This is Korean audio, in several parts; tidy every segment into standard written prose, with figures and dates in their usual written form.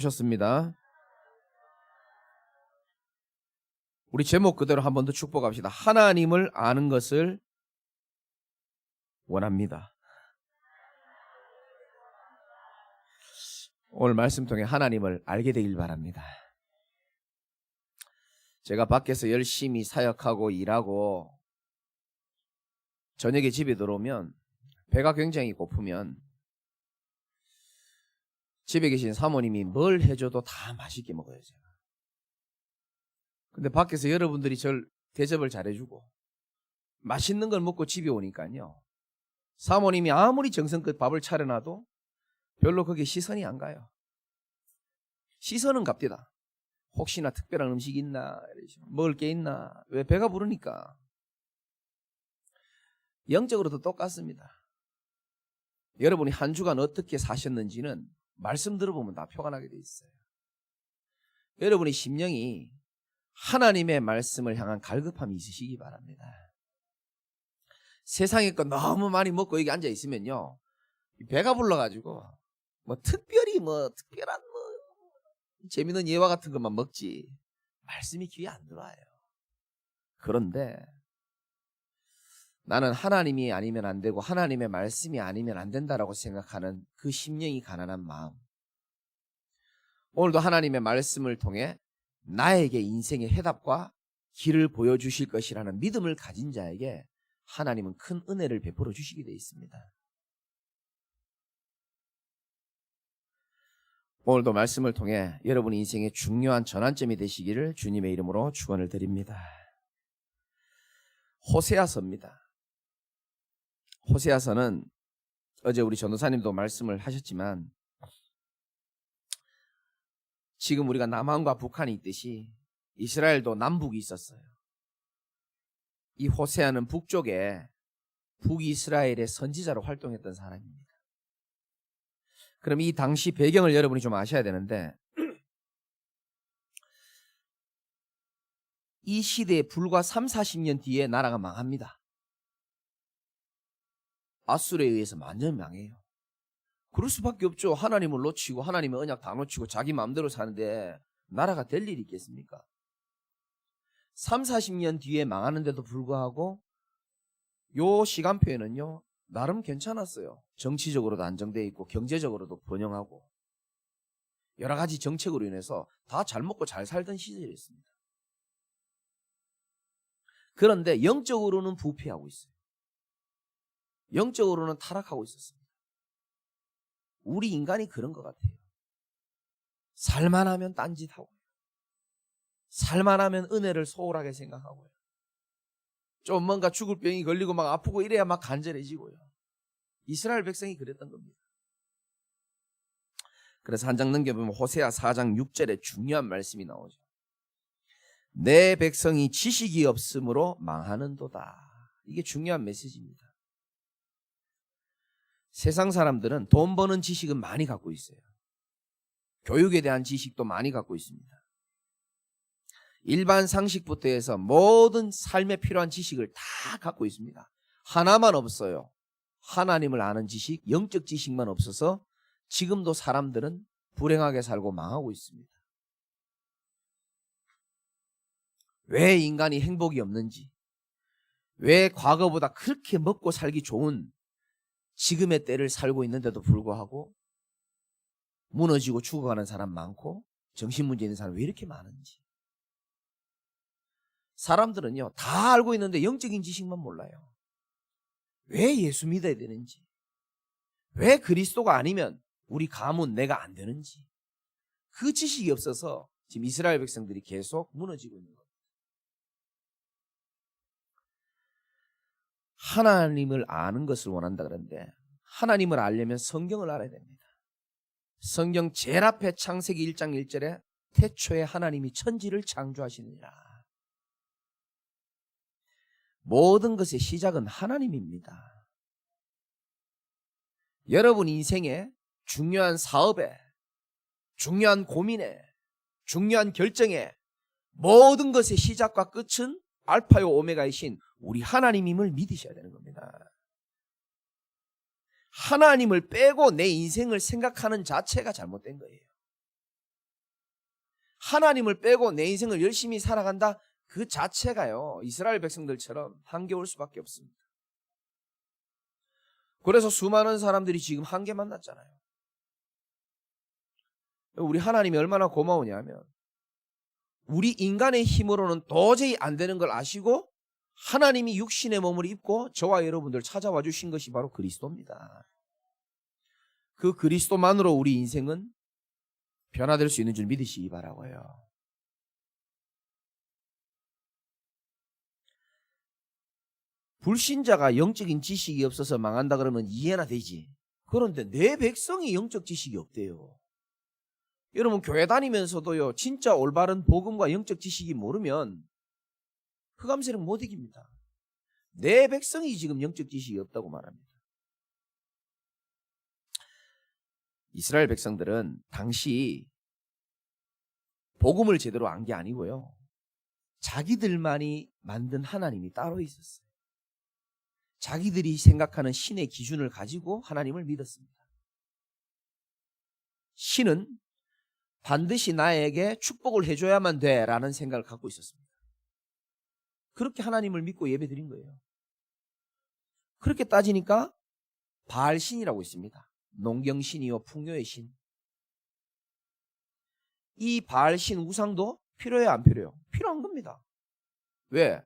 오셨습니다. 우리 제목 그대로 한 번 더 축복합시다. 하나님을 아는 것을 원합니다. 오늘 말씀 통해 하나님을 알게 되길 바랍니다. 제가 밖에서 열심히 사역하고 일하고 저녁에 집에 들어오면 배가 굉장히 고프면 집에 계신 사모님이 뭘 해줘도 다 맛있게 먹어요. 제가. 근데 밖에서 여러분들이 절 대접을 잘해주고 맛있는 걸 먹고 집에 오니까요, 사모님이 아무리 정성껏 밥을 차려놔도 별로 거기에 시선이 안 가요. 시선은 갑디다. 혹시나 특별한 음식 있나, 먹을 게 있나. 왜? 배가 부르니까. 영적으로도 똑같습니다. 여러분이 한 주간 어떻게 사셨는지는 말씀 들어보면 다 표가 나게 돼 있어요. 여러분의 심령이 하나님의 말씀을 향한 갈급함이 있으시기 바랍니다. 세상에 거 너무 많이 먹고 여기 앉아 있으면요, 배가 불러가지고 특별한 재미있는 예화 같은 것만 먹지 말씀이 귀에 안 들어와요. 그런데 나는 하나님이 아니면 안 되고 하나님의 말씀이 아니면 안 된다라고 생각하는 그 심령이 가난한 마음, 오늘도 하나님의 말씀을 통해 나에게 인생의 해답과 길을 보여주실 것이라는 믿음을 가진 자에게 하나님은 큰 은혜를 베풀어 주시게 되어 있습니다. 오늘도 말씀을 통해 여러분 인생의 중요한 전환점이 되시기를 주님의 이름으로 축원을 드립니다. 호세아서입니다. 호세아서는 어제 우리 전도사님도 말씀을 하셨지만, 지금 우리가 남한과 북한이 있듯이 이스라엘도 남북이 있었어요. 이 호세아는 북쪽에 북이스라엘의 선지자로 활동했던 사람입니다. 그럼 이 당시 배경을 여러분이 좀 아셔야 되는데, 이 시대에 불과 30-40년 뒤에 나라가 망합니다. 아수르에 의해서 완전히 망해요. 그럴 수밖에 없죠. 하나님을 놓치고 하나님의 언약 다 놓치고 자기 마음대로 사는데 나라가 될 일이 있겠습니까? 30-40년 뒤에 망하는데도 불구하고 요 시간표에는요, 나름 괜찮았어요. 정치적으로도 안정되어 있고 경제적으로도 번영하고 여러 가지 정책으로 인해서 다 잘 먹고 잘 살던 시절이었습니다. 그런데 영적으로는 부패하고 있어요. 영적으로는 타락하고 있었습니다. 우리 인간이 그런 것 같아요. 살만하면 딴짓하고, 살만하면 은혜를 소홀하게 생각하고요. 좀 뭔가 죽을 병이 걸리고 막 아프고 이래야 막 간절해지고요. 이스라엘 백성이 그랬던 겁니다. 그래서 한 장 넘겨보면 호세아 4장 6절에 중요한 말씀이 나오죠. 내 백성이 지식이 없으므로 망하는도다. 이게 중요한 메시지입니다. 세상 사람들은 돈 버는 지식은 많이 갖고 있어요. 교육에 대한 지식도 많이 갖고 있습니다. 일반 상식부터 해서 모든 삶에 필요한 지식을 다 갖고 있습니다. 하나만 없어요. 하나님을 아는 지식, 영적 지식만 없어서 지금도 사람들은 불행하게 살고 망하고 있습니다. 왜 인간이 행복이 없는지, 왜 과거보다 그렇게 먹고 살기 좋은 지금의 때를 살고 있는데도 불구하고 무너지고 죽어가는 사람 많고 정신문제 있는 사람 왜 이렇게 많은지. 사람들은요, 다 알고 있는데 영적인 지식만 몰라요. 왜 예수 믿어야 되는지, 왜 그리스도가 아니면 우리 가문 내가 안 되는지, 그 지식이 없어서 지금 이스라엘 백성들이 계속 무너지고 있는 겁니다. 하나님을 아는 것을 원한다 그러는데, 하나님을 알려면 성경을 알아야 됩니다. 성경 제일 앞에 창세기 1장 1절에 태초에 하나님이 천지를 창조하시느니라. 모든 것의 시작은 하나님입니다. 여러분 인생에 중요한 사업에, 중요한 고민에, 중요한 결정에 모든 것의 시작과 끝은 알파요 오메가이신 우리 하나님임을 믿으셔야 되는 겁니다. 하나님을 빼고 내 인생을 생각하는 자체가 잘못된 거예요. 하나님을 빼고 내 인생을 열심히 살아간다, 그 자체가요, 이스라엘 백성들처럼 한계올 수밖에 없습니다. 그래서 수많은 사람들이 지금 한계 만났잖아요. 우리 하나님이 얼마나 고마우냐면, 우리 인간의 힘으로는 도저히 안 되는 걸 아시고 하나님이 육신의 몸을 입고 저와 여러분들 찾아와 주신 것이 바로 그리스도입니다. 그 그리스도만으로 우리 인생은 변화될 수 있는 줄 믿으시기 바라고요. 불신자가 영적인 지식이 없어서 망한다 그러면 이해나 되지. 그런데 내 백성이 영적 지식이 없대요. 여러분, 교회 다니면서도요, 진짜 올바른 복음과 영적 지식이 모르면 흑암세력 못 이깁니다. 내 백성이 지금 영적 지식이 없다고 말합니다. 이스라엘 백성들은 당시 복음을 제대로 안 게 아니고요, 자기들만이 만든 하나님이 따로 있었어요. 자기들이 생각하는 신의 기준을 가지고 하나님을 믿었습니다. 신은 반드시 나에게 축복을 해줘야만 돼라는 생각을 갖고 있었습니다. 그렇게 하나님을 믿고 예배드린 거예요. 그렇게 따지니까 바알신이라고 있습니다. 농경신이요 풍요의 신. 이 바알신 우상도 필요해요, 안 필요해요? 필요한 겁니다. 왜?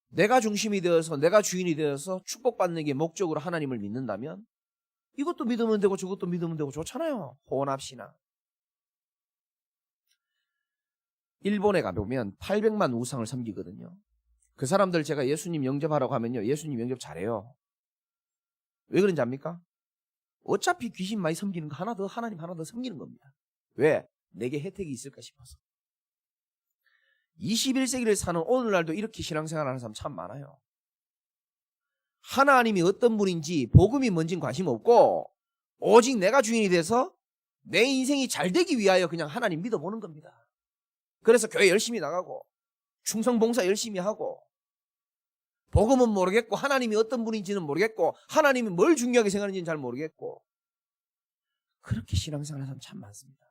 내가 중심이 되어서, 내가 주인이 되어서 축복받는 게 목적으로 하나님을 믿는다면 이것도 믿으면 되고 저것도 믿으면 되고 좋잖아요. 혼합신앙. 일본에 가보면 800만 우상을 섬기거든요. 그 사람들 제가 예수님 영접하라고 하면요, 예수님 영접 잘해요. 왜 그런지 압니까? 어차피 귀신 많이 섬기는 거 하나 더, 하나님 하나 더 섬기는 겁니다. 왜? 내게 혜택이 있을까 싶어서. 21세기를 사는 오늘날도 이렇게 신앙생활하는 사람 참 많아요. 하나님이 어떤 분인지, 복음이 뭔지는 관심 없고 오직 내가 주인이 돼서 내 인생이 잘 되기 위하여 그냥 하나님 믿어보는 겁니다. 그래서 교회 열심히 나가고 충성봉사 열심히 하고, 복음은 모르겠고 하나님이 어떤 분인지는 모르겠고 하나님이 뭘 중요하게 생각하는지는 잘 모르겠고, 그렇게 신앙생활하는 사람 참 많습니다.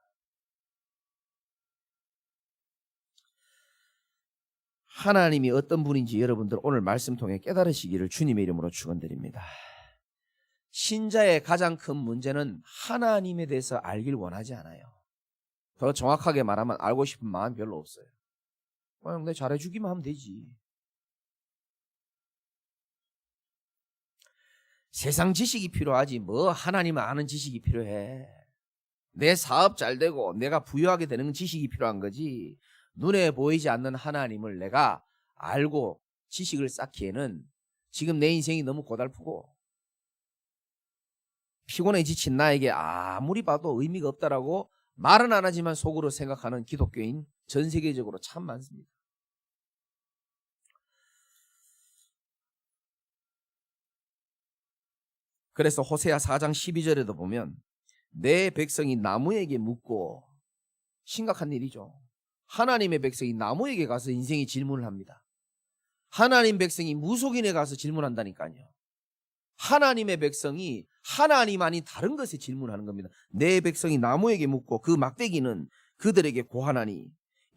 하나님이 어떤 분인지 여러분들 오늘 말씀 통해 깨달으시기를 주님의 이름으로 축원드립니다. 신자의 가장 큰 문제는 하나님에 대해서 알길 원하지 않아요. 더 정확하게 말하면 알고 싶은 마음 별로 없어요. 그냥 내 잘해주기만 하면 되지. 세상 지식이 필요하지 뭐 하나님을 아는 지식이 필요해. 내 사업 잘 되고 내가 부유하게 되는 지식이 필요한 거지, 눈에 보이지 않는 하나님을 내가 알고 지식을 쌓기에는 지금 내 인생이 너무 고달프고 피곤해 지친 나에게 아무리 봐도 의미가 없다라고 말은 안 하지만 속으로 생각하는 기독교인 전 세계적으로 참 많습니다. 그래서 호세아 4장 12절에도 보면 내 백성이 나무에게 묻고, 심각한 일이죠. 하나님의 백성이 나무에게 가서 인생의 질문을 합니다. 하나님 백성이 무속인에 가서 질문한다니까요. 하나님의 백성이 하나님 아닌 다른 것에 질문하는 겁니다. 내 백성이 나무에게 묻고 그 막대기는 그들에게 고하나니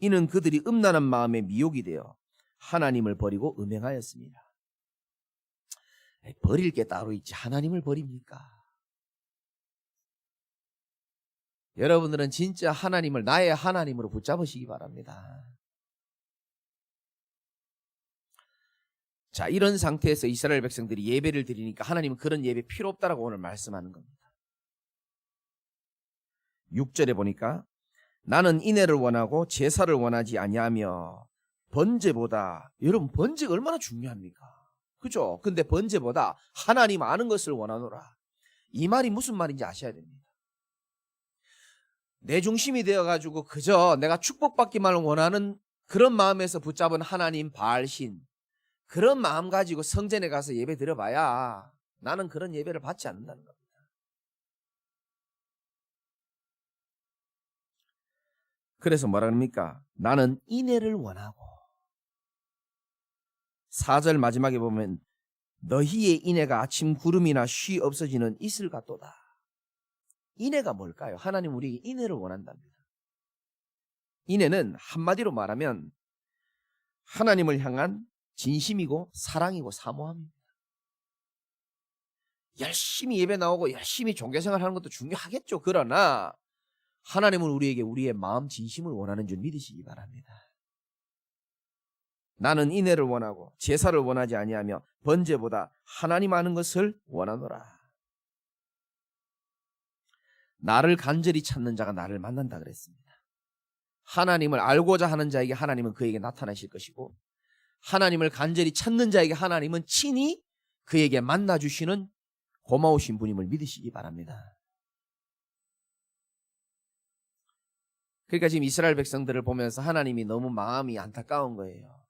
이는 그들이 음란한 마음에 미혹이 되어 하나님을 버리고 음행하였습니다. 버릴 게 따로 있지 하나님을 버립니까? 여러분들은 진짜 하나님을 나의 하나님으로 붙잡으시기 바랍니다. 자, 이런 상태에서 이스라엘 백성들이 예배를 드리니까 하나님은 그런 예배 필요 없다라고 오늘 말씀하는 겁니다. 6절에 보니까 나는 인애를 원하고 제사를 원하지 아니하며 번제보다, 여러분 번제가 얼마나 중요합니까? 그죠? 근데 번제보다 하나님 아는 것을 원하노라. 이 말이 무슨 말인지 아셔야 됩니다. 내 중심이 되어가지고 그저 내가 축복받기만 원하는 그런 마음에서 붙잡은 하나님 바알신, 그런 마음 가지고 성전에 가서 예배 드려봐야 나는 그런 예배를 받지 않는다는 겁니다. 그래서 뭐라 합니까? 나는 인애를 원하고, 4절 마지막에 보면 너희의 인애가 아침 구름이나 쉬 없어지는 이슬 같도다. 인애가 뭘까요? 하나님 우리에게 인애를 원한답니다. 인애는 한마디로 말하면 하나님을 향한 진심이고 사랑이고 사모함입니다. 열심히 예배 나오고 열심히 종교생활 하는 것도 중요하겠죠. 그러나 하나님은 우리에게 우리의 마음 진심을 원하는 줄 믿으시기 바랍니다. 나는 인애를 원하고 제사를 원하지 아니하며 번제보다 하나님 아는 것을 원하노라. 나를 간절히 찾는 자가 나를 만난다 그랬습니다. 하나님을 알고자 하는 자에게 하나님은 그에게 나타나실 것이고, 하나님을 간절히 찾는 자에게 하나님은 친히 그에게 만나주시는 고마우신 분임을 믿으시기 바랍니다. 그러니까 지금 이스라엘 백성들을 보면서 하나님이 너무 마음이 안타까운 거예요.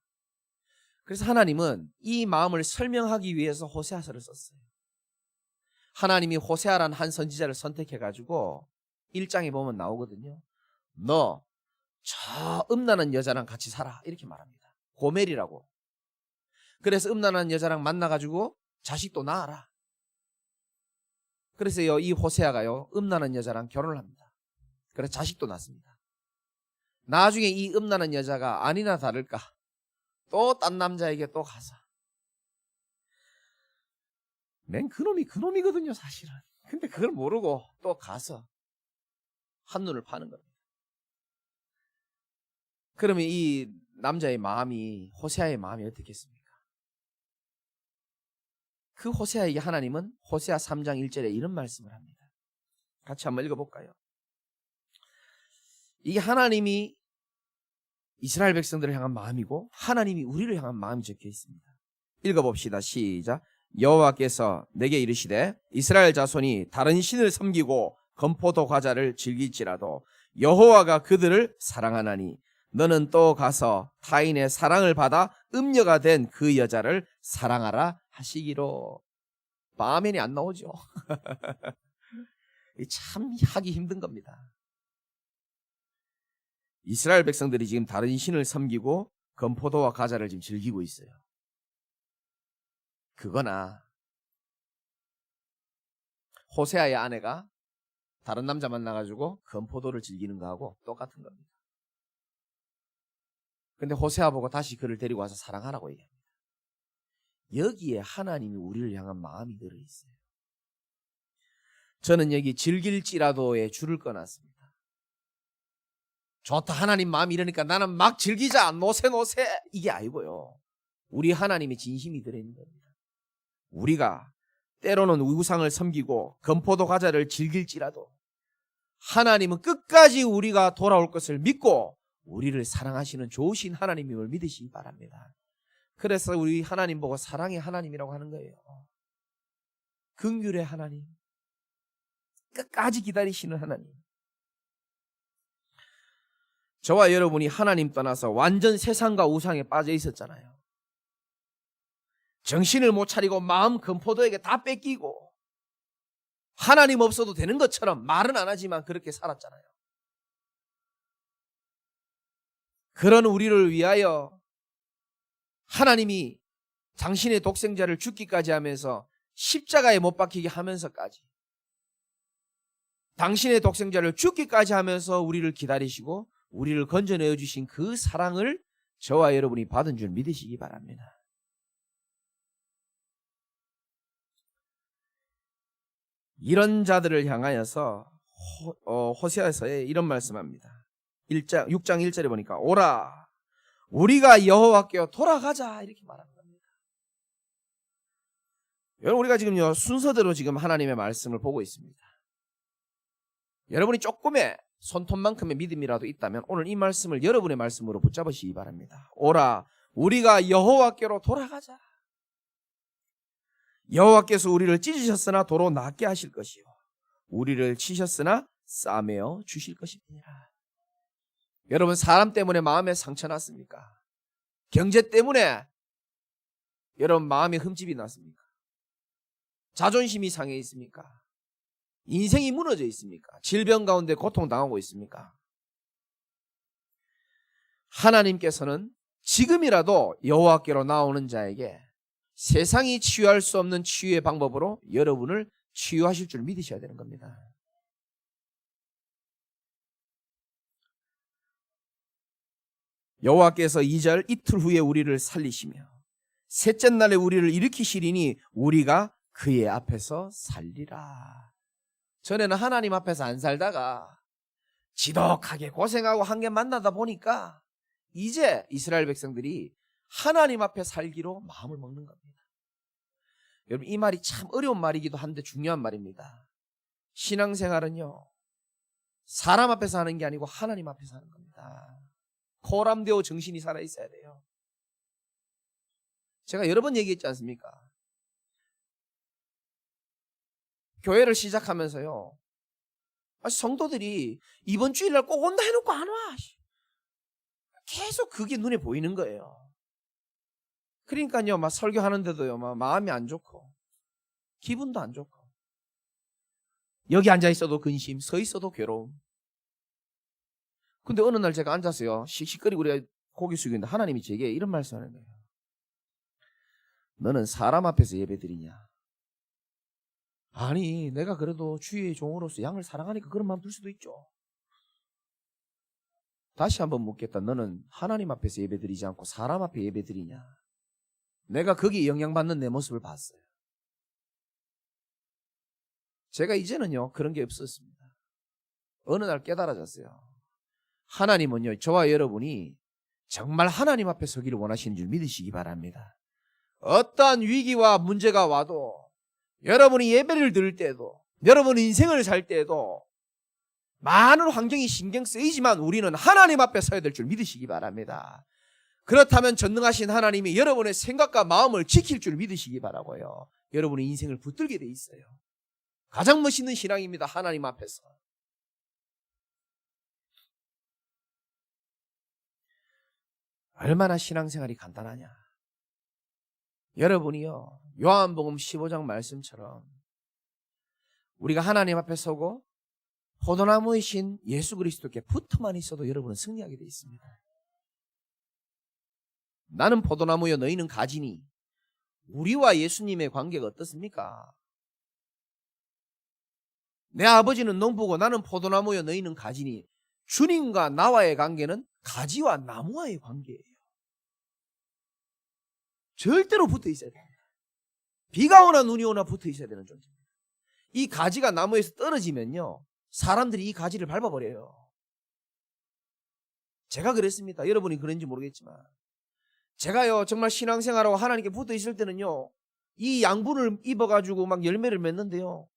그래서 하나님은 이 마음을 설명하기 위해서 호세아서를 썼어요. 하나님이 호세아라는 한 선지자를 선택해가지고 1장에 보면 나오거든요. 너 저 음란한 여자랑 같이 살아, 이렇게 말합니다. 고멜이라고. 그래서 음란한 여자랑 만나가지고 자식도 낳아라. 그래서 이 호세아가요, 음란한 여자랑 결혼을 합니다. 그래서 자식도 낳습니다. 나중에 이 음란한 여자가 아니나 다를까 또 딴 남자에게 또 가서, 맨 그놈이거든요 사실은. 근데 그걸 모르고 또 가서 한눈을 파는 겁니다. 그러면 이 남자의 마음이, 호세아의 마음이 어떻겠습니까? 그 호세아에게 하나님은 호세아 3장 1절에 이런 말씀을 합니다. 같이 한번 읽어볼까요? 이게 하나님이 이스라엘 백성들을 향한 마음이고 하나님이 우리를 향한 마음이 적혀 있습니다. 읽어봅시다. 시작. 여호와께서 내게 이르시되 이스라엘 자손이 다른 신을 섬기고 건포도 과자를 즐길지라도 여호와가 그들을 사랑하나니 너는 또 가서 타인의 사랑을 받아 음녀가 된 그 여자를 사랑하라 하시기로. 아멘이 안 나오죠. 참 하기 힘든 겁니다. 이스라엘 백성들이 지금 다른 신을 섬기고 건포도와 과자를 지금 즐기고 있어요. 그거나 호세아의 아내가 다른 남자 만나가지고 건포도를 즐기는 거하고 똑같은 겁니다. 근데 호세아 보고 다시 그를 데리고 와서 사랑하라고 얘기합니다. 여기에 하나님이 우리를 향한 마음이 들어있어요. 저는 여기 즐길지라도에 줄을 꺼놨습니다. 좋다, 하나님 마음이 이러니까 나는 막 즐기자, 노세 이게 아니고요. 우리 하나님의 진심이 들어있는 겁니다. 우리가 때로는 우상을 섬기고 건포도 과자를 즐길지라도 하나님은 끝까지 우리가 돌아올 것을 믿고 우리를 사랑하시는 좋으신 하나님임을 믿으시기 바랍니다. 그래서 우리 하나님 보고 사랑의 하나님이라고 하는 거예요. 긍휼의 하나님, 끝까지 기다리시는 하나님. 저와 여러분이 하나님 떠나서 완전 세상과 우상에 빠져 있었잖아요. 정신을 못 차리고 마음 건포도에게 다 뺏기고 하나님 없어도 되는 것처럼 말은 안 하지만 그렇게 살았잖아요. 그런 우리를 위하여 하나님이 당신의 독생자를 죽기까지 하면서 십자가에 못 박히게 하면서까지, 당신의 독생자를 죽기까지 하면서 우리를 기다리시고 우리를 건져내어 주신 그 사랑을 저와 여러분이 받은 줄 믿으시기 바랍니다. 이런 자들을 향하여서 호세아서에 이런 말씀합니다. 6장 1절에 보니까 오라 우리가 여호와께로 돌아가자 이렇게 말하는 겁니다. 여러분, 우리가 지금요 순서대로 지금 하나님의 말씀을 보고 있습니다. 여러분이 조금의 손톱만큼의 믿음이라도 있다면 오늘 이 말씀을 여러분의 말씀으로 붙잡으시기 바랍니다. 오라 우리가 여호와께로 돌아가자. 여호와께서 우리를 찢으셨으나 도로 낫게 하실 것이요 우리를 치셨으나 싸매어 주실 것입니다. 여러분, 사람 때문에 마음에 상처 났습니까? 경제 때문에 여러분 마음에 흠집이 났습니까? 자존심이 상해 있습니까? 인생이 무너져 있습니까? 질병 가운데 고통당하고 있습니까? 하나님께서는 지금이라도 여호와께로 나오는 자에게 세상이 치유할 수 없는 치유의 방법으로 여러분을 치유하실 줄 믿으셔야 되는 겁니다. 여호와께서 2절 이틀 후에 우리를 살리시며 셋째 날에 우리를 일으키시리니 우리가 그의 앞에서 살리라. 전에는 하나님 앞에서 안 살다가 지독하게 고생하고 한 게 만나다 보니까 이제 이스라엘 백성들이 하나님 앞에 살기로 마음을 먹는 겁니다. 여러분, 이 말이 참 어려운 말이기도 한데 중요한 말입니다. 신앙생활은요, 사람 앞에서 하는 게 아니고 하나님 앞에서 하는 겁니다. 코람되어 정신이 살아있어야 돼요. 제가 여러 번 얘기했지 않습니까? 교회를 시작하면서요, 성도들이 이번 주일날 꼭 온다 해놓고 안 와. 계속 그게 눈에 보이는 거예요. 그러니까요, 막 설교하는데도요, 막 마음이 안 좋고 기분도 안 좋고, 여기 앉아 있어도 근심, 서 있어도 괴로움. 근데 어느 날 제가 앉아서요, 씩씩거리고 우리가 고개 숙이는데 하나님이 제게 이런 말씀하는 거예요. 너는 사람 앞에서 예배드리냐? 아니, 내가 그래도 주의 종으로서 양을 사랑하니까 그런 마음 들 수도 있죠. 다시 한번 묻겠다. 너는 하나님 앞에서 예배드리지 않고 사람 앞에 예배드리냐? 내가 거기에 영향받는 내 모습을 봤어요. 제가 이제는요, 그런 게 없었습니다. 어느 날 깨달아졌어요. 하나님은요, 저와 여러분이 정말 하나님 앞에 서기를 원하시는 줄 믿으시기 바랍니다. 어떠한 위기와 문제가 와도, 여러분이 예배를 드릴 때도, 여러분 인생을 살 때도 많은 환경이 신경 쓰이지만 우리는 하나님 앞에 서야 될 줄 믿으시기 바랍니다. 그렇다면 전능하신 하나님이 여러분의 생각과 마음을 지킬 줄 믿으시기 바라고요. 여러분의 인생을 붙들게 돼 있어요. 가장 멋있는 신앙입니다. 하나님 앞에서. 얼마나 신앙생활이 간단하냐. 여러분이요, 요한복음 15장 말씀처럼 우리가 하나님 앞에 서고 포도나무이신 예수 그리스도께 붙어만 있어도 여러분은 승리하게 돼 있습니다. 나는 포도나무요 너희는 가지니. 우리와 예수님의 관계가 어떻습니까? 내 아버지는 농부고 나는 포도나무요 너희는 가지니. 주님과 나와의 관계는 가지와 나무와의 관계예요. 절대로 붙어 있어야 됩니다. 비가 오나 눈이 오나 붙어 있어야 되는 존재입니다. 이 가지가 나무에서 떨어지면요, 사람들이 이 가지를 밟아버려요. 제가 그랬습니다. 여러분이 그런지 모르겠지만 제가요, 정말 신앙생활하고 하나님께 붙어 있을 때는요, 이 양분을 입어가지고 막 열매를 맺는데요,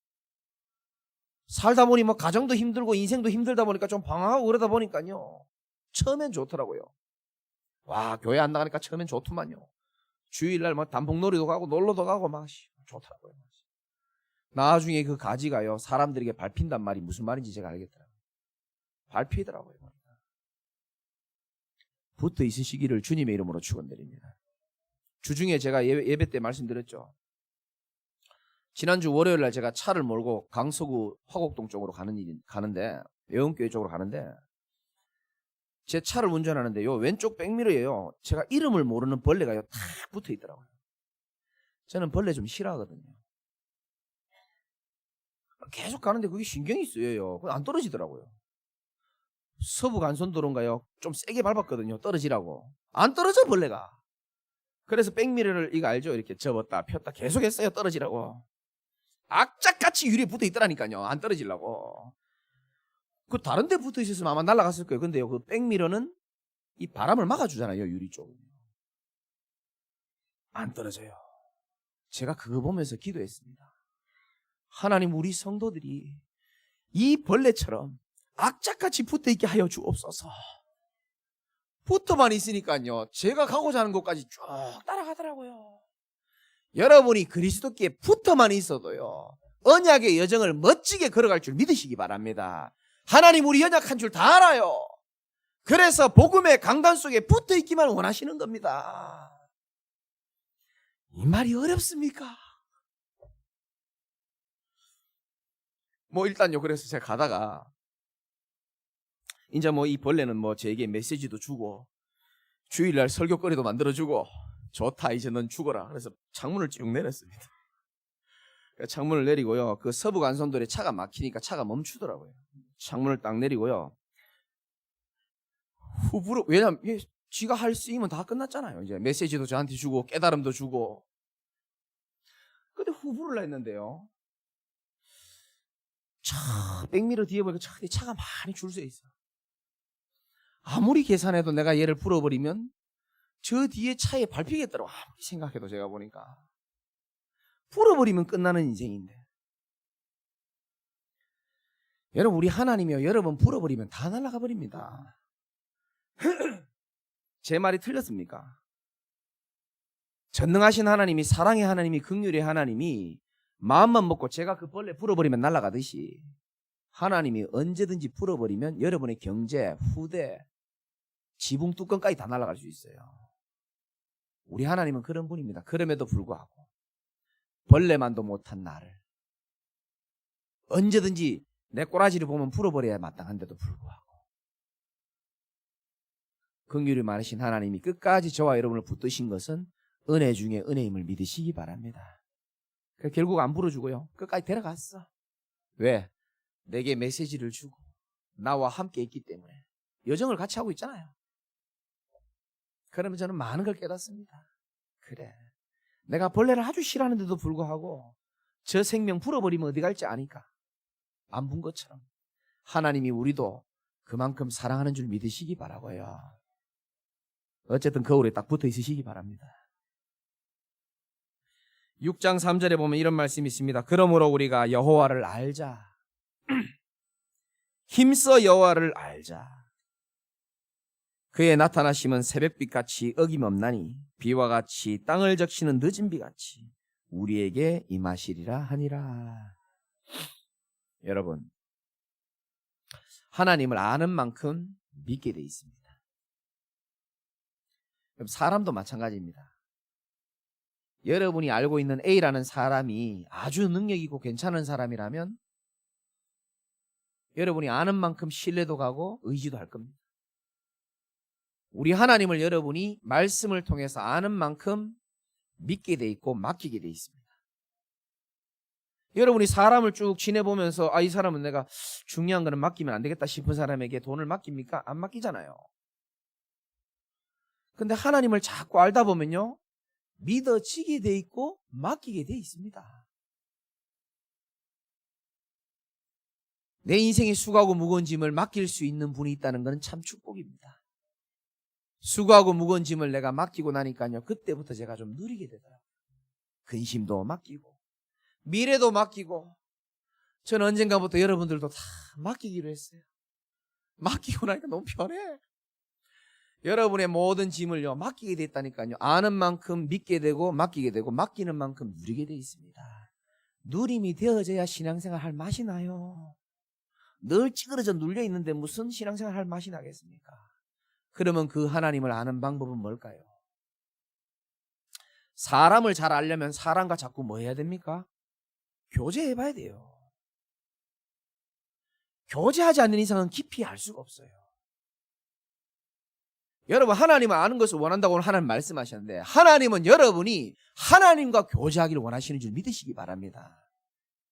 살다 보니 뭐 가정도 힘들고 인생도 힘들다 보니까 좀 방황하고 그러다 보니까요, 처음엔 좋더라고요. 와, 교회 안 나가니까 처음엔 좋더만요. 주일날 막 단풍놀이도 가고 놀러도 가고 막 좋더라고요. 나중에 그 가지가요, 사람들에게 밟힌단 말이 무슨 말인지 제가 알겠더라고요. 밟히더라고요. 붙어 있으시기를 주님의 이름으로 축원드립니다. 주중에 제가 예배 때 말씀드렸죠. 지난주 월요일 날 제가 차를 몰고 강서구 화곡동 쪽으로 가는데, 예원교회 쪽으로 가는데, 제 차를 운전하는데 요 왼쪽 백미러에요, 제가 이름을 모르는 벌레가요 탁 붙어 있더라고요. 저는 벌레 좀 싫어하거든요. 계속 가는데 그게 신경이 쓰여요. 안 떨어지더라고요. 서부 간선도로인가요? 좀 세게 밟았거든요. 떨어지라고. 안 떨어져, 벌레가. 그래서 백미러를, 이거 알죠? 이렇게 접었다 폈다 계속 했어요. 떨어지라고. 악착같이 유리에 붙어 있더라니까요. 안 떨어지려고. 그 다른 데 붙어 있었으면 아마 날아갔을 거예요. 근데요, 그 백미러는 이 바람을 막아주잖아요. 유리 쪽은. 안 떨어져요. 제가 그거 보면서 기도했습니다. 하나님, 우리 성도들이 이 벌레처럼 악착같이 붙어있게 하여 주옵소서. 붙어만 있으니까요, 제가 가고자 하는 곳까지 쭉 따라가더라고요. 여러분이 그리스도께 붙어만 있어도요, 언약의 여정을 멋지게 걸어갈 줄 믿으시기 바랍니다. 하나님, 우리 연약한 줄 다 알아요. 그래서 복음의 강단 속에 붙어있기만 원하시는 겁니다. 이 말이 어렵습니까? 뭐 일단요, 그래서 제가 가다가 이제 뭐 이 벌레는 뭐 제게 메시지도 주고 주일날 설교거리도 만들어주고 좋다, 이제 넌 죽어라. 그래서 창문을 쭉 내렸습니다. 창문을 내리고요, 그 서부 간선도로에 차가 막히니까 차가 멈추더라고요. 창문을 딱 내리고요, 후불어, 왜냐면 쥐가 할 수 있으면 다 끝났잖아요. 이제 메시지도 저한테 주고 깨달음도 주고. 근데 후불을 했는데요. 백미러 뒤에 보니까 차가 많이 줄 서 있어. 아무리 계산해도 내가 얘를 풀어버리면 저 뒤에 차에 밟히겠더라고. 아무리 생각해도 제가 보니까. 풀어버리면 끝나는 인생인데. 여러분, 우리 하나님이요, 여러분 풀어버리면 다 날아가 버립니다. 제 말이 틀렸습니까? 전능하신 하나님이, 사랑의 하나님이, 긍휼의 하나님이 마음만 먹고 제가 그 벌레 풀어버리면 날아가듯이 하나님이 언제든지 풀어버리면 여러분의 경제, 후대, 지붕 뚜껑까지 다 날아갈 수 있어요. 우리 하나님은 그런 분입니다. 그럼에도 불구하고 벌레만도 못한 나를 언제든지 내 꼬라지를 보면 풀어버려야 마땅한데도 불구하고 긍휼이 많으신 하나님이 끝까지 저와 여러분을 붙드신 것은 은혜 중에 은혜임을 믿으시기 바랍니다. 결국 안 풀어주고요, 끝까지 데려갔어. 왜? 내게 메시지를 주고 나와 함께 있기 때문에. 여정을 같이 하고 있잖아요. 그러면 저는 많은 걸 깨닫습니다. 그래, 내가 벌레를 아주 싫어하는데도 불구하고 저 생명 풀어버리면 어디 갈지 아니까 안 본 것처럼 하나님이 우리도 그만큼 사랑하는 줄 믿으시기 바라고요. 어쨌든 거울에 딱 붙어 있으시기 바랍니다. 6장 3절에 보면 이런 말씀이 있습니다. 그러므로 우리가 여호와를 알자. 힘써 여호와를 알자. 그의 나타나심은 새벽빛같이 어김없나니 비와 같이 땅을 적시는 늦은 비같이 우리에게 임하시리라 하니라. 여러분, 하나님을 아는 만큼 믿게 돼 있습니다. 사람도 마찬가지입니다. 여러분이 알고 있는 A라는 사람이 아주 능력 있고 괜찮은 사람이라면 여러분이 아는 만큼 신뢰도 가고 의지도 할 겁니다. 우리 하나님을 여러분이 말씀을 통해서 아는 만큼 믿게 돼 있고 맡기게 돼 있습니다. 여러분이 사람을 쭉 지내보면서 이 사람은 내가 중요한 거는 맡기면 안 되겠다 싶은 사람에게 돈을 맡깁니까? 안 맡기잖아요. 근데 하나님을 자꾸 알다 보면요, 믿어지게 돼 있고 맡기게 돼 있습니다. 내 인생의 수고하고 무거운 짐을 맡길 수 있는 분이 있다는 것은 참 축복입니다. 수고하고 무거운 짐을 내가 맡기고 나니까요, 그때부터 제가 좀 누리게 되더라고요. 근심도 맡기고 미래도 맡기고. 저는 언젠가부터 여러분들도 다 맡기기로 했어요. 맡기고 나니까 너무 편해. 여러분의 모든 짐을요, 맡기게 됐다니까요. 아는 만큼 믿게 되고 맡기게 되고 맡기는 만큼 누리게 돼 있습니다. 누림이 되어져야 신앙생활 할 맛이 나요. 늘 찌그러져 눌려 있는데 무슨 신앙생활 할 맛이 나겠습니까? 그러면 그 하나님을 아는 방법은 뭘까요? 사람을 잘 알려면 사람과 자꾸 뭐 해야 됩니까? 교제해봐야 돼요. 교제하지 않는 이상은 깊이 알 수가 없어요. 여러분, 하나님을 아는 것을 원한다고 하나님 말씀하셨는데, 하나님은 여러분이 하나님과 교제하기를 원하시는 줄 믿으시기 바랍니다.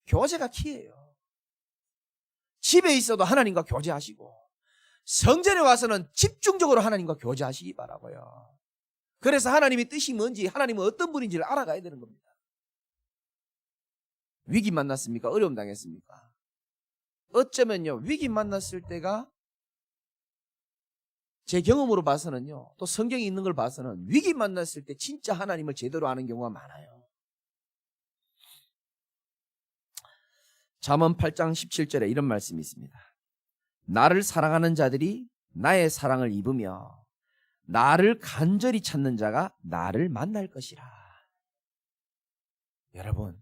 교제가 키예요. 집에 있어도 하나님과 교제하시고 성전에 와서는 집중적으로 하나님과 교제하시기 바라고요. 그래서 하나님의 뜻이 뭔지, 하나님은 어떤 분인지를 알아가야 되는 겁니다. 위기 만났습니까? 어려움 당했습니까? 어쩌면요, 위기 만났을 때가 제 경험으로 봐서는요, 또 성경에 있는 걸 봐서는 위기 만났을 때 진짜 하나님을 제대로 아는 경우가 많아요. 잠언 8장 17절에 이런 말씀이 있습니다. 나를 사랑하는 자들이 나의 사랑을 입으며 나를 간절히 찾는 자가 나를 만날 것이라. 여러분,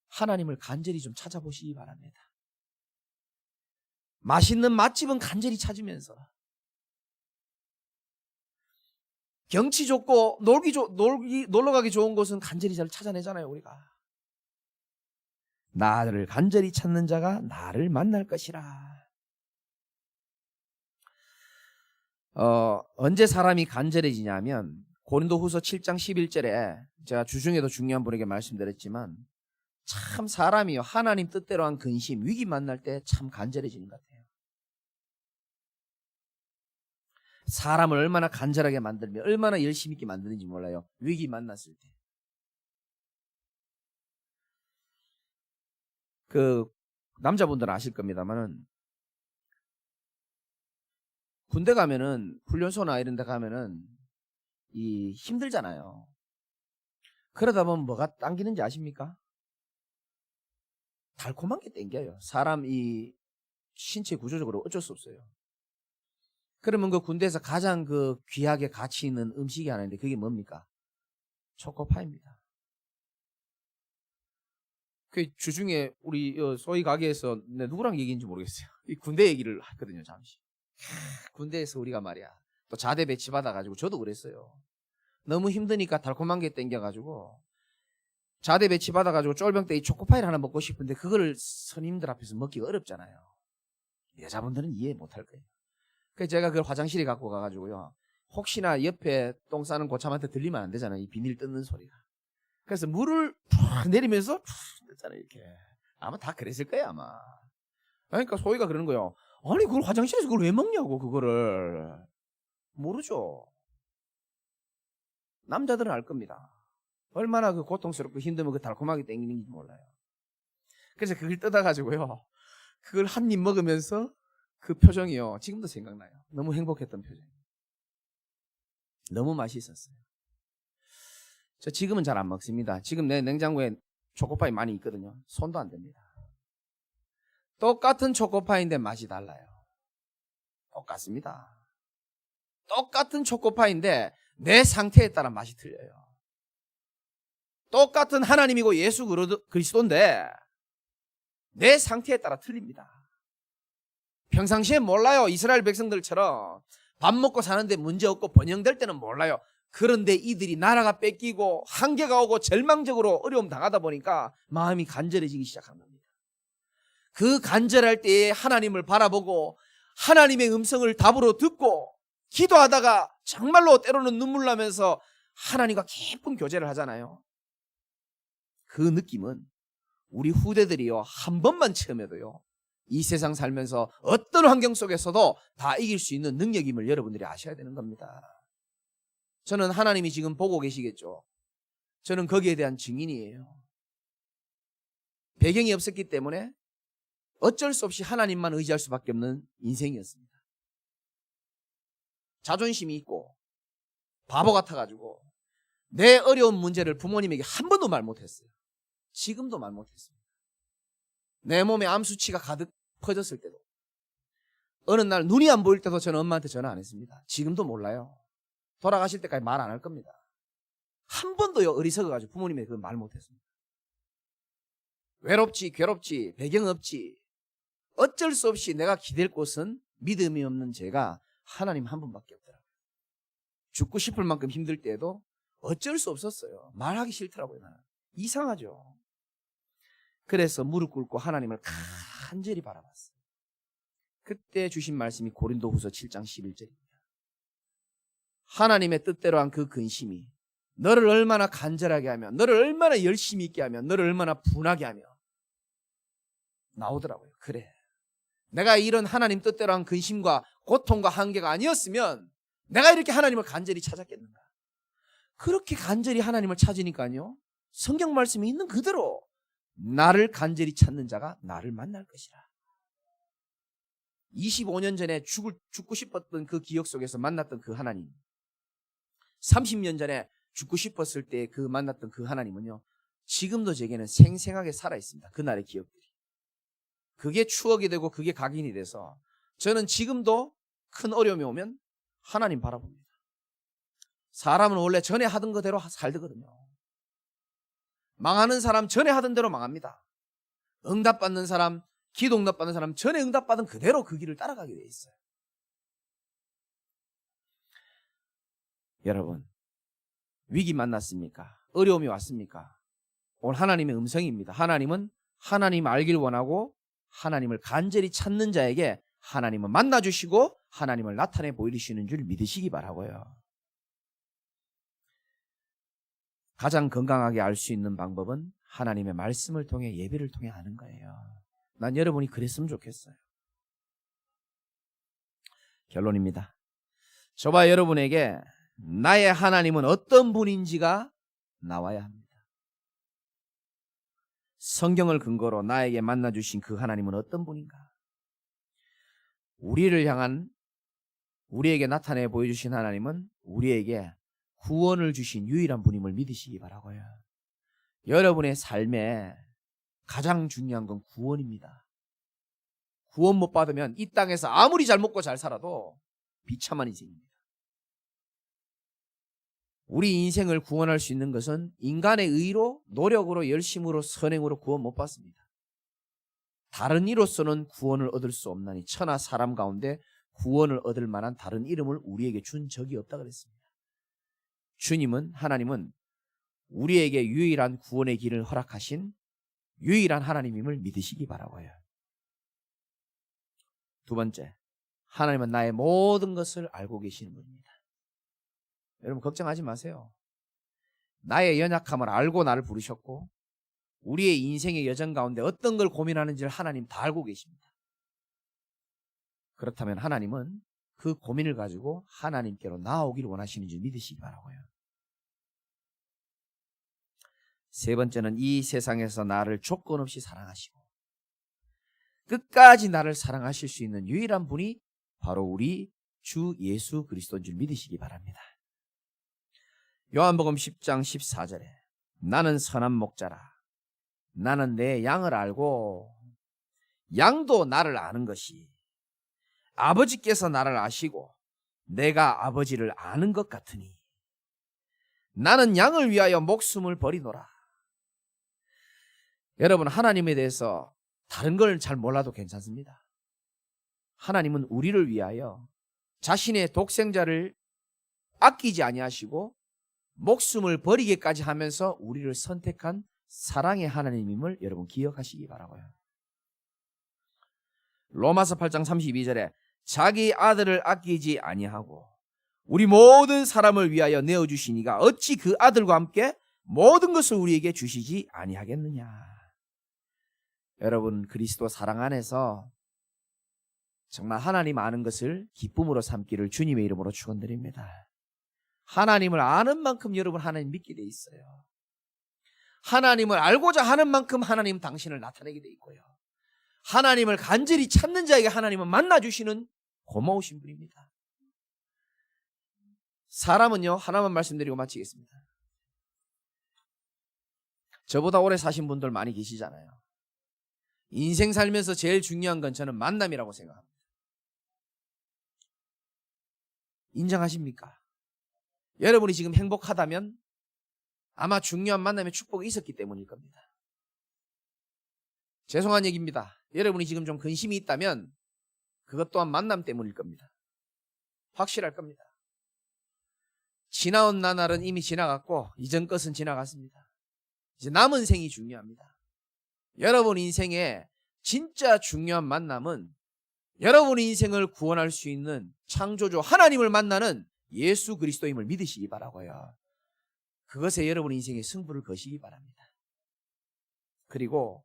하나님을 간절히 좀 찾아보시기 바랍니다. 맛있는 맛집은 간절히 찾으면서, 경치 좋고 놀러 가기 좋은 곳은 간절히 잘 찾아내잖아요, 우리가. 나를 간절히 찾는 자가 나를 만날 것이라. 언제 사람이 간절해지냐면 고린도후서 7장 11절에 제가 주중에도 중요한 분에게 말씀드렸지만, 참 사람이요, 하나님 뜻대로 한 근심, 위기 만날 때 참 간절해지는 것 같아요. 사람을 얼마나 간절하게 만들며 얼마나 열심히 있게 만드는지 몰라요. 위기 만났을 때. 그 남자분들은 아실 겁니다만은 군대 가면은 훈련소나 이런 데 가면은 이 힘들잖아요. 그러다 보면 뭐가 당기는지 아십니까? 달콤한 게 땡겨요. 사람 이 신체 구조적으로 어쩔 수 없어요. 그러면 그 군대에서 가장 그 귀하게 가치 있는 음식이 하나 있는데 그게 뭡니까? 초코파이입니다. 그 주중에 우리 소위 가게에서 누구랑 얘기인지 모르겠어요. 이 군대 얘기를 했거든요, 잠시. 군대에서 우리가 말이야 또 자대 배치 받아가지고 저도 그랬어요. 너무 힘드니까 달콤한 게 땡겨가지고 자대 배치 받아가지고 쫄병 때 이 초코파이를 하나 먹고 싶은데 그거를 선임들 앞에서 먹기가 어렵잖아요. 여자분들은 이해 못할 거예요. 그래서 제가 그걸 화장실에 갖고 가가지고요. 혹시나 옆에 똥 싸는 고참한테 들리면 안 되잖아요. 이 비닐 뜯는 소리가. 그래서 물을 푹 내리면서 푹 뜯잖아요. 이렇게. 아마 다 그랬을 거예요, 아마. 그러니까 소희가 그러는 거예요. 아니, 그걸 화장실에서 그걸 왜 먹냐고, 그거를. 모르죠. 남자들은 알 겁니다. 얼마나 그 고통스럽고 힘들면 그 달콤하게 땡기는지 몰라요. 그래서 그걸 뜯어가지고요. 그걸 한 입 먹으면서 그 표정이요. 지금도 생각나요. 너무 행복했던 표정. 너무 맛있었어요. 저 지금은 잘 안 먹습니다. 지금 내 냉장고에 초코파이 많이 있거든요. 손도 안 댑니다. 똑같은 초코파이인데 맛이 달라요. 똑같습니다. 똑같은 초코파이인데 내 상태에 따라 맛이 틀려요. 똑같은 하나님이고 예수 그리스도인데 내 상태에 따라 틀립니다. 평상시에 몰라요. 이스라엘 백성들처럼 밥 먹고 사는데 문제 없고 번영될 때는 몰라요. 그런데 이들이 나라가 뺏기고 한계가 오고 절망적으로 어려움 당하다 보니까 마음이 간절해지기 시작한 겁니다. 그 간절할 때에 하나님을 바라보고 하나님의 음성을 답으로 듣고 기도하다가 정말로 때로는 눈물 나면서 하나님과 깊은 교제를 하잖아요. 그 느낌은 우리 후대들이요, 한 번만 체험해도요, 이 세상 살면서 어떤 환경 속에서도 다 이길 수 있는 능력임을 여러분들이 아셔야 되는 겁니다. 저는 하나님이 지금 보고 계시겠죠. 저는 거기에 대한 증인이에요. 배경이 없었기 때문에 어쩔 수 없이 하나님만 의지할 수밖에 없는 인생이었습니다. 자존심이 있고 바보 같아가지고 내 어려운 문제를 부모님에게 한 번도 말 못했어요. 지금도 말 못했습니다. 내 몸에 암 수치가 가득 퍼졌을 때도, 어느 날 눈이 안 보일 때도 저는 엄마한테 전화 안 했습니다. 지금도 몰라요. 돌아가실 때까지 말 안 할 겁니다. 한 번도요, 어리석어가지고 부모님에게 그 말 못했습니다. 외롭지 괴롭지 배경 없지 어쩔 수 없이 내가 기댈 곳은 믿음이 없는 제가 하나님 한 분밖에 없더라고요. 죽고 싶을 만큼 힘들 때에도 어쩔 수 없었어요. 말하기 싫더라고요. 나는. 이상하죠. 그래서 무릎 꿇고 하나님을 간절히 바라봤어요. 그때 주신 말씀이 고린도후서 7장 11절입니다. 하나님의 뜻대로 한 그 근심이 너를 얼마나 간절하게 하며 너를 얼마나 열심히 있게 하며 너를 얼마나 분하게 하며 나오더라고요. 그래, 내가 이런 하나님 뜻대로 한 근심과 고통과 한계가 아니었으면 내가 이렇게 하나님을 간절히 찾았겠는가. 그렇게 간절히 하나님을 찾으니까요, 성경 말씀이 있는 그대로 나를 간절히 찾는 자가 나를 만날 것이라. 25년 전에 죽고 싶었던 그 기억 속에서 만났던 그 하나님, 30년 전에 죽고 싶었을 때 그 만났던 그 하나님은요, 지금도 제게는 생생하게 살아있습니다. 그날의 기억들이. 그게 추억이 되고 그게 각인이 돼서 저는 지금도 큰 어려움이 오면 하나님 바라봅니다. 사람은 원래 전에 하던 거대로 살거든요. 망하는 사람 전에 하던 대로 망합니다. 응답받는 사람, 기도 응답받는 사람 전에 응답받은 그대로 그 길을 따라가게 돼 있어요. 여러분, 위기 만났습니까? 어려움이 왔습니까? 오늘 하나님의 음성입니다. 하나님은 하나님 알길 원하고 하나님을 간절히 찾는 자에게 하나님을 만나주시고 하나님을 나타내 보이시는 줄 믿으시기 바라고요. 가장 건강하게 알 수 있는 방법은 하나님의 말씀을 통해 예배를 통해 하는 거예요. 난 여러분이 그랬으면 좋겠어요. 결론입니다. 저와 여러분에게 나의 하나님은 어떤 분인지가 나와야 합니다. 성경을 근거로 나에게 만나주신 그 하나님은 어떤 분인가? 우리를 향한, 우리에게 나타내 보여주신 하나님은 우리에게 구원을 주신 유일한 분임을 믿으시기 바라고요. 여러분의 삶에 가장 중요한 건 구원입니다. 구원 못 받으면 이 땅에서 아무리 잘 먹고 잘 살아도 비참한 인생입니다. 우리 인생을 구원할 수 있는 것은 인간의 의로, 노력으로, 열심으로, 선행으로 구원 못 받습니다. 다른 이로서는 구원을 얻을 수 없나니 천하 사람 가운데 구원을 얻을 만한 다른 이름을 우리에게 준 적이 없다 그랬습니다. 주님은, 하나님은 우리에게 유일한 구원의 길을 허락하신 유일한 하나님임을 믿으시기 바라고요. 두 번째, 하나님은 나의 모든 것을 알고 계시는 분입니다. 여러분 걱정하지 마세요. 나의 연약함을 알고 나를 부르셨고 우리의 인생의 여정 가운데 어떤 걸 고민하는지를 하나님 다 알고 계십니다. 그렇다면 하나님은 그 고민을 가지고 하나님께로 나아오기를 원하시는 줄 믿으시기 바라고요. 세 번째는 이 세상에서 나를 조건 없이 사랑하시고 끝까지 나를 사랑하실 수 있는 유일한 분이 바로 우리 주 예수 그리스도인 줄 믿으시기 바랍니다. 요한복음 10장 14절에 나는 선한 목자라. 나는 내 양을 알고 양도 나를 아는 것이 아버지께서 나를 아시고 내가 아버지를 아는 것 같으니 나는 양을 위하여 목숨을 버리노라. 여러분 하나님에 대해서 다른 걸 잘 몰라도 괜찮습니다. 하나님은 우리를 위하여 자신의 독생자를 아끼지 아니하시고 목숨을 버리기까지 하면서 우리를 선택한 사랑의 하나님임을 여러분 기억하시기 바라고요. 로마서 8장 32절에 자기 아들을 아끼지 아니하고 우리 모든 사람을 위하여 내어주시니가 어찌 그 아들과 함께 모든 것을 우리에게 주시지 아니하겠느냐. 여러분 그리스도 사랑 안에서 정말 하나님 아는 것을 기쁨으로 삼기를 주님의 이름으로 축원드립니다. 하나님을 아는 만큼 여러분 하나님 믿게 돼 있어요. 하나님을 알고자 하는 만큼 하나님 당신을 나타내게 돼 있고요. 하나님을 간절히 찾는 자에게 하나님은 만나주시는 고마우신 분입니다. 사람은요, 하나만 말씀드리고 마치겠습니다. 저보다 오래 사신 분들 많이 계시잖아요. 인생 살면서 제일 중요한 건 저는 만남이라고 생각합니다. 인정하십니까? 여러분이 지금 행복하다면 아마 중요한 만남의 축복이 있었기 때문일 겁니다. 죄송한 얘기입니다. 여러분이 지금 좀 근심이 있다면 그것 또한 만남 때문일 겁니다. 확실할 겁니다. 지나온 나날은 이미 지나갔고 이전 것은 지나갔습니다. 이제 남은 생이 중요합니다. 여러분 인생의 진짜 중요한 만남은 여러분 인생을 구원할 수 있는 창조주 하나님을 만나는 예수 그리스도임을 믿으시기 바라고요. 그것에 여러분 인생의 승부를 거시기 바랍니다. 그리고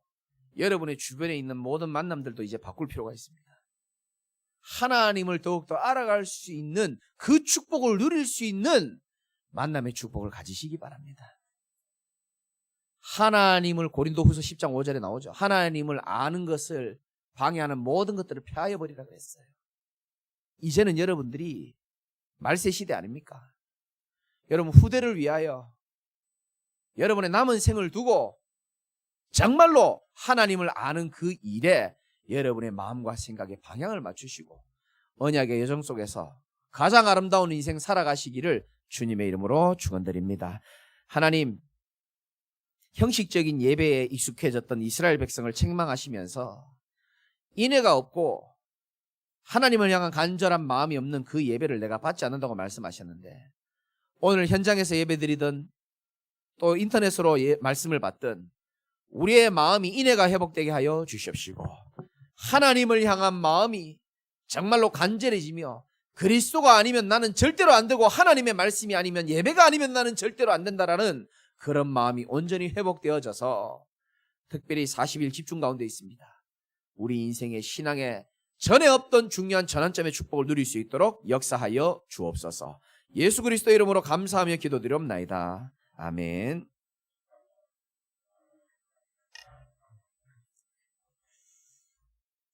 여러분의 주변에 있는 모든 만남들도 이제 바꿀 필요가 있습니다. 하나님을 더욱더 알아갈 수 있는 그 축복을 누릴 수 있는 만남의 축복을 가지시기 바랍니다. 하나님을 고린도후서 10장 5절에 나오죠. 하나님을 아는 것을 방해하는 모든 것들을 폐하여 버리라 그랬어요. 이제는 여러분들이 말세 시대 아닙니까? 여러분 후대를 위하여 여러분의 남은 생을 두고 정말로 하나님을 아는 그 일에 여러분의 마음과 생각에 방향을 맞추시고 언약의 여정 속에서 가장 아름다운 인생 살아가시기를 주님의 이름으로 축원드립니다. 하나님, 형식적인 예배에 익숙해졌던 이스라엘 백성을 책망하시면서 인애가 없고 하나님을 향한 간절한 마음이 없는 그 예배를 내가 받지 않는다고 말씀하셨는데 오늘 현장에서 예배드리던 또 인터넷으로 말씀을 받던 우리의 마음이 인애가 회복되게 하여 주십시오. 하나님을 향한 마음이 정말로 간절해지며 그리스도가 아니면 나는 절대로 안 되고 하나님의 말씀이 아니면 예배가 아니면 나는 절대로 안 된다라는 그런 마음이 온전히 회복되어져서 특별히 40일 집중 가운데 있습니다. 우리 인생의 신앙의 전에 없던 중요한 전환점의 축복을 누릴 수 있도록 역사하여 주옵소서. 예수 그리스도 이름으로 감사하며 기도드리옵나이다. 아멘.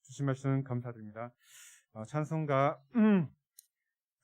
주신 말씀 감사드립니다. 찬송가